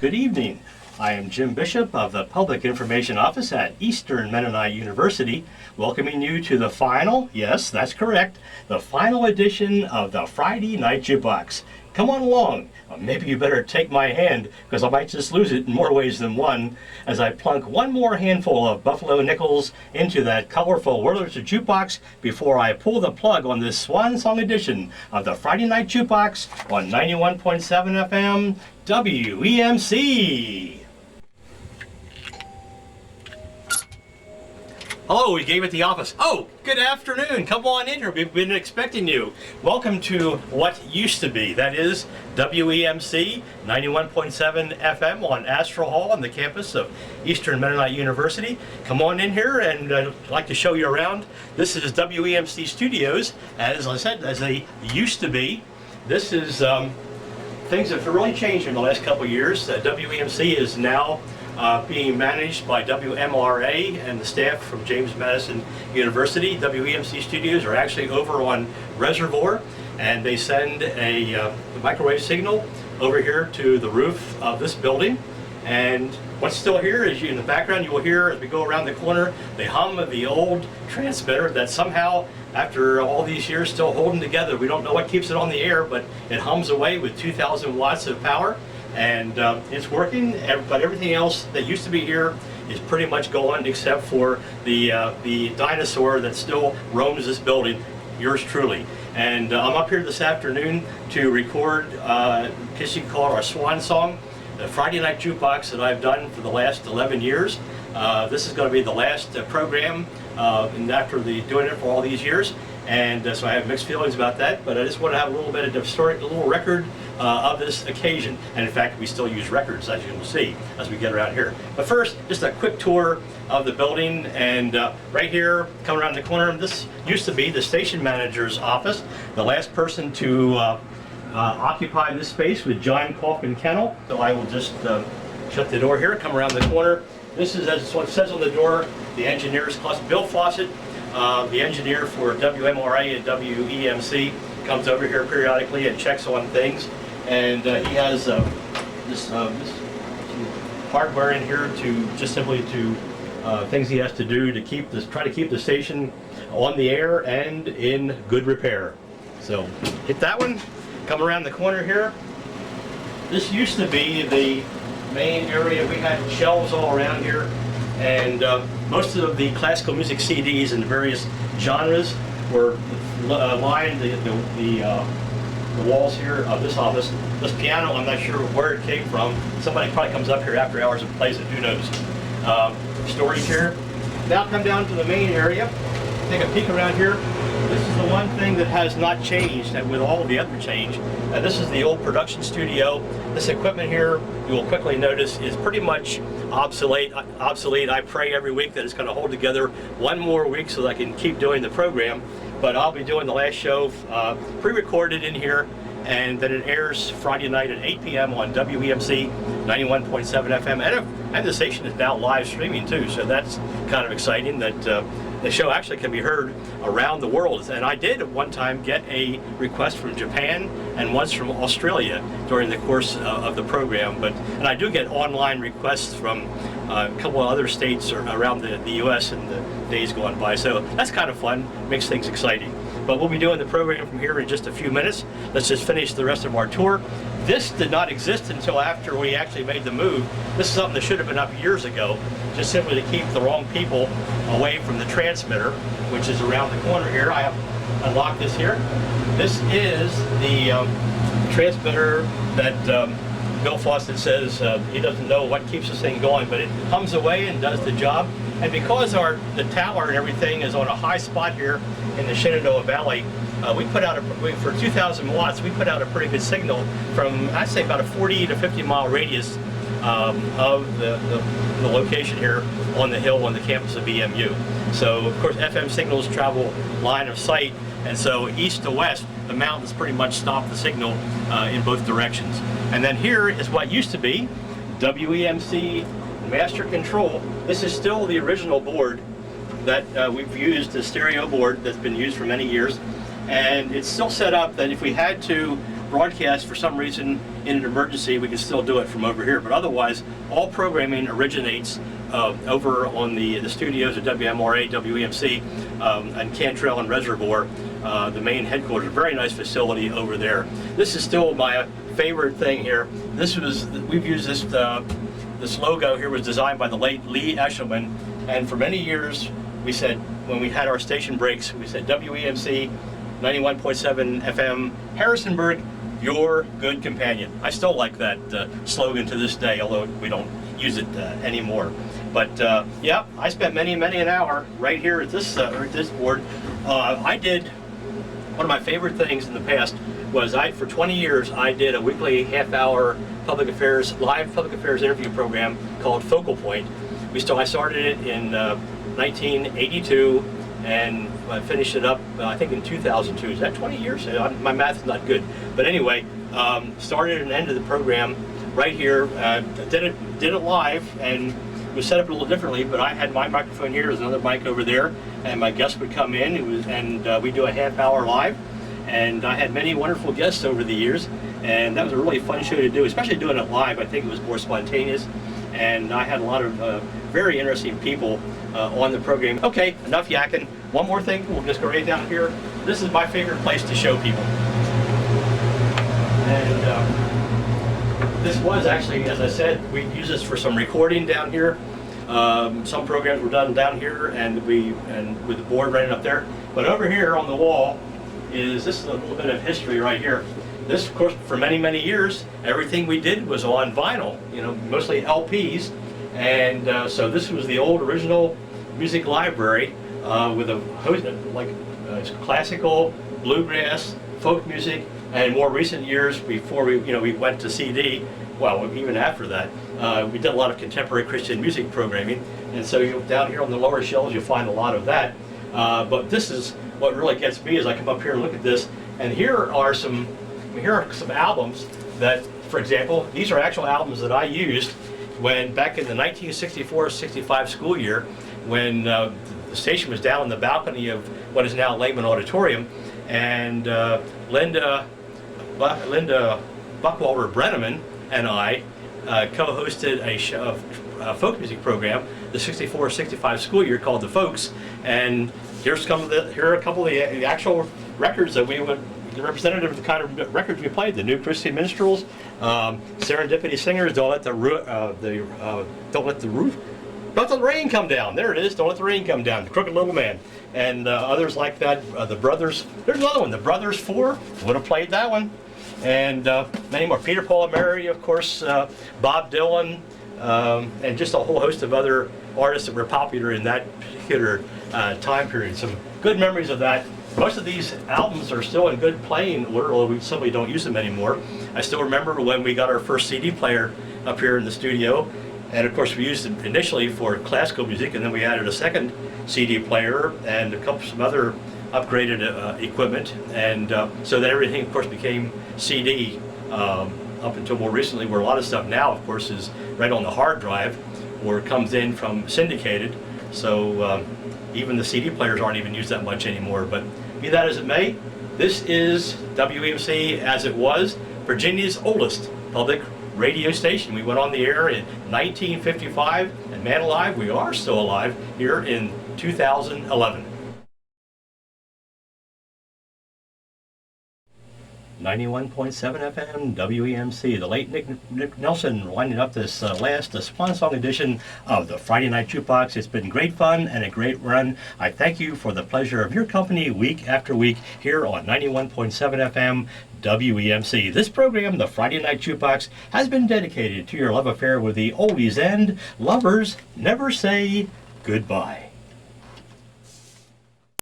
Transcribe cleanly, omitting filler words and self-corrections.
Good evening. I am Jim Bishop of the Public Information Office at Eastern Mennonite University, welcoming you to the final, yes, that's correct, the final edition of the Friday Night Jukebox. Come on along. Maybe you better take my hand, because I might just lose it in more ways than one, as I plunk one more handful of buffalo nickels into that colorful Wurlitzer jukebox before I pull the plug on this swan song edition of the Friday Night Jukebox on 91.7 FM WEMC. Hello, we gave it the office. Oh, good afternoon. Come on in here. We've been expecting you. Welcome to what used to be. That is WEMC 91.7 FM on Astral Hall on the campus of Eastern Mennonite University. Come on in here, and I'd like to show you around. This is WEMC Studios, as I said, as they used to be. This is things have really changed in the last couple of years. WEMC is now being managed by WMRA and the staff from James Madison University. WEMC studios are actually over on Reservoir, and they send a microwave signal over here to the roof of this building. And what's still here is, in the background, you will hear, as we go around the corner, the hum of the old transmitter that somehow, after all these years, still holding together. We don't know what keeps it on the air, but it hums away with 2,000 watts of power. And it's working, but everything else that used to be here is pretty much gone, except for the dinosaur that still roams this building, yours truly. And I'm up here this afternoon to record, in case you can call it our swan song, the Friday Night Jukebox that I've done for the last 11 years. This is going to be the last program, and after doing it for all these years. And so I have mixed feelings about that, but I just want to have a little bit of a little record of this occasion. And in fact, we still use records, as you will see, as we get around here. But first, just a quick tour of the building. And right here, coming around the corner, this used to be the station manager's office. The last person to occupy this space was John Kaufman Kennel. So I will just shut the door here, come around the corner. This is, as it says on the door, the engineer's class. Bill Fawcett, the engineer for WMRA and WEMC, comes over here periodically and checks on things. And he has this hardware in here to just simply to things he has to do to try to keep the station on the air and in good repair. So hit that one, come around the corner here. This used to be the main area. We had shelves all around here, and most of the classical music CDs in various genres were lined the walls here of this office. This piano, I'm not sure where it came from. Somebody probably comes up here after hours and plays it, who knows. Storage here. Now come down to the main area. Take a peek around here. This is the one thing that has not changed, and with all of the other change. This is the old production studio. This equipment here, you will quickly notice, is pretty much obsolete. I pray every week that it's going to hold together one more week so that I can keep doing the program. But I'll be doing the last show pre-recorded in here, and then it airs Friday night at 8 p.m. on WEMC 91.7 FM. And the station is now live streaming too, so that's kind of exciting that the show actually can be heard around the world. And I did at one time get a request from Japan and once from Australia during the course of the program. And I do get online requests from a couple of other states around the U.S. in the days going by. So that's kind of fun, makes things exciting. But we'll be doing the program from here in just a few minutes. Let's just finish the rest of our tour. This did not exist until after we actually made the move. This is something that should have been up years ago, just simply to keep the wrong people away from the transmitter, which is around the corner here. I have unlocked this here. This is the transmitter that Bill Fawcett says he doesn't know what keeps this thing going, but it hums away and does the job. And because the tower and everything is on a high spot here in the Shenandoah Valley, we put out for 2,000 watts, we put out a pretty good signal from, I'd say, about a 40 to 50 mile radius of the location here on the hill on the campus of EMU. So, of course, FM signals travel line of sight, and so east to west, the mountains pretty much stop the signal in both directions. And then here is what used to be WEMC Master Control. This is still the original board that we've used, the stereo board that's been used for many years. And it's still set up that if we had to broadcast for some reason in an emergency, we can still do it from over here. But otherwise, all programming originates over on the studios at WMRA, WEMC, and Cantrell and Reservoir, the main headquarters. A very nice facility over there. This is still my favorite thing here. We've used this. This logo here was designed by the late Lee Eshelman, and for many years we said, when we had our station breaks, we said WEMC 91.7 FM Harrisonburg, your good companion. I still like that slogan to this day, although we don't use it anymore. But yeah, I spent many an hour right here at this board. I did one of my favorite things in the past was for 20 years I did a weekly half-hour live public affairs interview program called Focal Point. I started it in 1982 and I finished it up I think in 2002. Is that 20 years? My math is not good, but anyway, started and ended the program right here. Did it live, and it was set up a little differently, but I had my microphone here, there's another mic over there, and my guest would come in, and we do a half-hour live. And I had many wonderful guests over the years, and that was a really fun show to do, especially doing it live. I think it was more spontaneous, and I had a lot of very interesting people on the program. Okay, enough yakking. One more thing, we'll just go right down here. This is my favorite place to show people. And this was actually, as I said, we use this for some recording down here. Some programs were done down here, and with the board right up there. But over here on the wall, this is a little bit of history right here. This, of course, for many years, everything we did was on vinyl, mostly LPs, and so this was the old original music library with a host like classical, bluegrass, folk music, and in more recent years, before we went to CD, well, even after that, we did a lot of contemporary Christian music programming, and so down here on the lower shelves you'll find a lot of that. But this is what really gets me as I come up here and look at this. And here are some albums that, for example, these are actual albums that I used back in the 1964-65 school year, when the station was down in the balcony of what is now Lehman Auditorium, and Linda Buckwalter Brenneman and I co-hosted a folk music program, the 64-65 school year, called The Folks, and here are a couple of the actual records that representative of the kind of records we played. The New Christian Minstrels, Serendipity Singers, Don't Let the Rain Come Down. There it is, Don't Let the Rain Come Down, The Crooked Little Man, and others like that. The Brothers, there's another one, The Brothers 4, would have played that one, and many more. Peter, Paul, and Mary, of course, Bob Dylan, and just a whole host of other artists that were popular in that particular time period. Some good memories of that. Most of these albums are still in good playing order, although we simply don't use them anymore. I still remember when we got our first CD player up here in the studio, and of course we used it initially for classical music, and then we added a second CD player and some other upgraded equipment, and so that everything of course became CD up until more recently, where a lot of stuff now of course is right on the hard drive or comes in from syndicated. So even the CD players aren't even used that much anymore. But be that as it may, this is WEMC, as it was, Virginia's oldest public radio station. We went on the air in 1955, and man alive, we are still alive here in 2011. 91.7 FM WEMC, the late Nick Nelson winding up this last swan song edition of the Friday Night Jukebox. It's been great fun and a great run. I thank you for the pleasure of your company week after week here on 91.7 FM WEMC. This program, the Friday Night Jukebox, has been dedicated to your love affair with the oldies, and lovers never say goodbye.